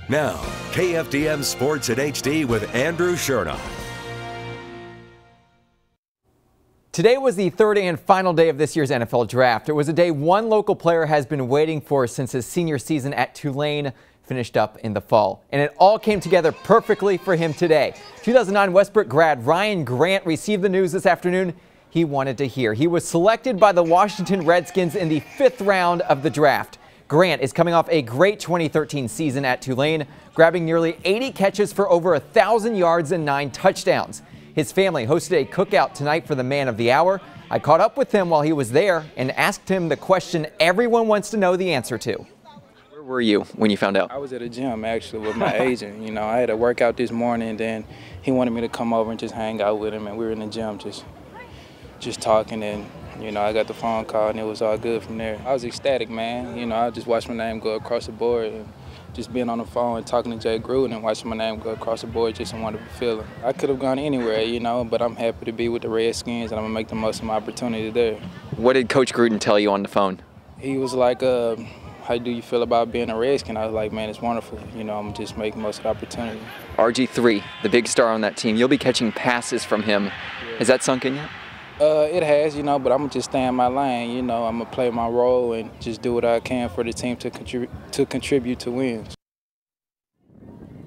Now, KFDM Sports in HD with Andrew Chernoff. Today was the third and final day of this year's NFL Draft. It was a day one local player has been waiting for since his senior season at Tulane finished up in the fall. And it all came together perfectly for him today. 2009 Westbrook grad Ryan Grant received the news this afternoon he wanted to hear. He was selected by the Washington Redskins in the 5th round of the draft. Grant is coming off a great 2013 season at Tulane, grabbing nearly 80 catches for over 1,000 yards and 9 touchdowns. His family hosted a cookout tonight for the man of the hour. I caught up with him while he was there and asked him the question everyone wants to know the answer to. Where were you when you found out? I was at a gym actually with my agent. You know, I had a workout this morning, and then he wanted me to come over and just hang out with him, and we were in the gym just talking, and you know, I got the phone call and it was all good from there. I was ecstatic, man. You know, I just watched my name go across the board, and just being on the phone and talking to Jay Gruden and watching my name go across the board, just a wonderful feeling. I could have gone anywhere, you know, but I'm happy to be with the Redskins, and I'm gonna make the most of my opportunity there. What did Coach Gruden tell you on the phone? He was like, how do you feel about being a Redskin? I was like, man, it's wonderful. You know, I'm just making most of the opportunity. RG3, the big star on that team. You'll be catching passes from him. Has that sunk in yet? It has, you know, but I'm going to just stay in my lane. You know, I'm going to play my role and just do what I can for the team to contribute to wins.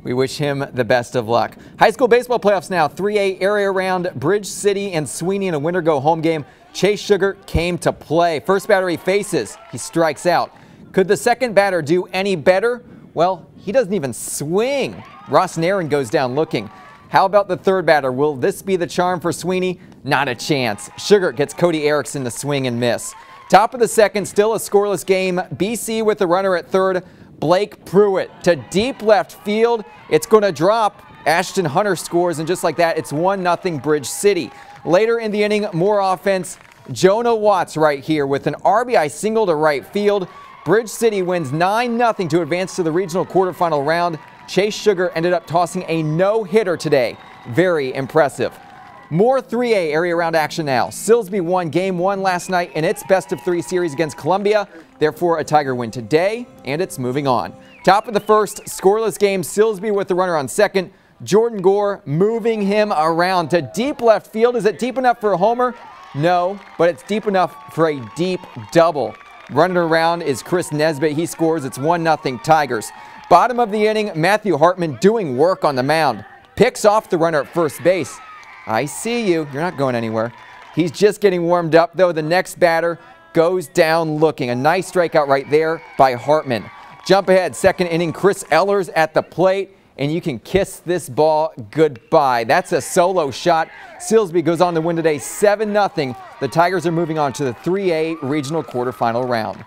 We wish him the best of luck. High school baseball playoffs now. 3A area round, Bridge City and Sweeney in a winner go home game. Chase Sugar came to play. First batter he faces, he strikes out. Could the second batter do any better? Well, he doesn't even swing. Ross Nairn goes down looking. How about the third batter? Will this be the charm for Sweeney? Not a chance. Sugar gets Cody Erickson to swing and miss. Top of the second, still a scoreless game. BC with the runner at third. Blake Pruitt to deep left field. It's going to drop. Ashton Hunter scores, and just like that, it's 1-0 Bridge City. Later in the inning, more offense. Jonah Watts right here with an RBI single to right field. Bridge City wins 9-0 to advance to the regional quarterfinal round. Chase Sugar ended up tossing a no-hitter today. Very impressive. More 3A area round action now. Silsbee won Game 1 last night in its best-of-3 series against Columbia. Therefore, a Tiger win today, and it's moving on. Top of the first, scoreless game. Silsbee with the runner on second. Jordan Gore moving him around to deep left field. Is it deep enough for a homer? No, but it's deep enough for a deep double. Running around is Chris Nesbitt. He scores. It's 1-0 Tigers. Bottom of the inning, Matthew Hartman doing work on the mound. Picks off the runner at first base. I see you. You're not going anywhere. He's just getting warmed up, though. The next batter goes down looking. A nice strikeout right there by Hartman. Jump ahead, second inning, Chris Ellers at the plate, and you can kiss this ball goodbye. That's a solo shot. Silsbee goes on to win today 7-0. The Tigers are moving on to the 3A regional quarterfinal round.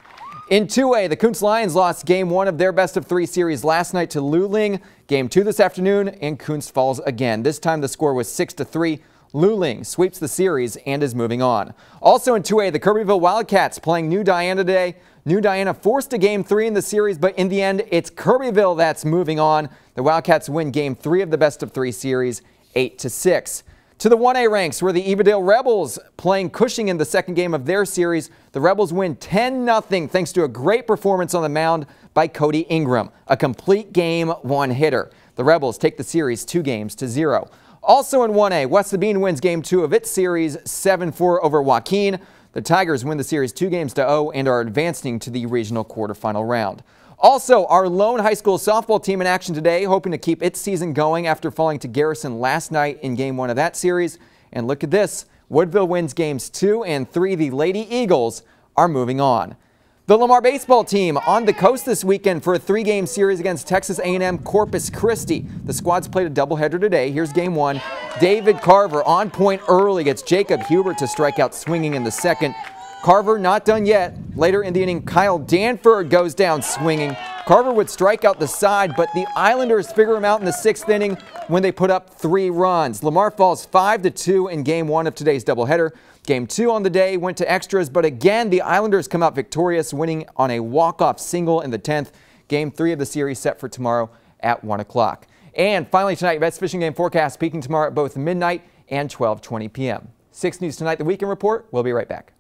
In 2A, the Kuntz Lions lost Game 1 of their best-of-3 series last night to Luling. Game 2 this afternoon, and Kuntz falls again. This time the score was 6-3. Luling sweeps the series and is moving on. Also in 2A, the Kirbyville Wildcats playing New Diana today. New Diana forced a Game 3 in the series, but in the end, it's Kirbyville that's moving on. The Wildcats win Game 3 of the best-of-3 series, 8-6. To the 1A ranks, where the Evadale Rebels playing Cushing in the second game of their series. The Rebels win 10-0 thanks to a great performance on the mound by Cody Ingram. A complete game, one-hitter. The Rebels take the series 2-0. Also in 1A, West Sabine wins Game 2 of its series 7-4 over Joaquin. The Tigers win the series 2-0 and are advancing to the regional quarterfinal round. Also, our lone high school softball team in action today, hoping to keep its season going after falling to Garrison last night in Game 1 of that series. And look at this, Woodville wins Games 2 and 3. The Lady Eagles are moving on. The Lamar baseball team on the coast this weekend for a 3-game series against Texas A&M Corpus Christi. The squads played a doubleheader today. Here's Game 1. David Carver on point early, gets Jacob Hubert to strike out swinging in the second. Carver not done yet. Later in the inning, Kyle Danford goes down swinging. Carver would strike out the side, but the Islanders figure him out in the 6th inning when they put up 3 runs. Lamar falls 5-2 in Game 1 of today's doubleheader. Game 2 on the day went to extras, but again, the Islanders come out victorious, winning on a walk-off single in the 10th. Game 3 of the series set for tomorrow at 1 o'clock. And finally tonight, best fishing game forecast peaking tomorrow at both midnight and 12:20 p.m. 6 News Tonight, the Weekend Report. We'll be right back.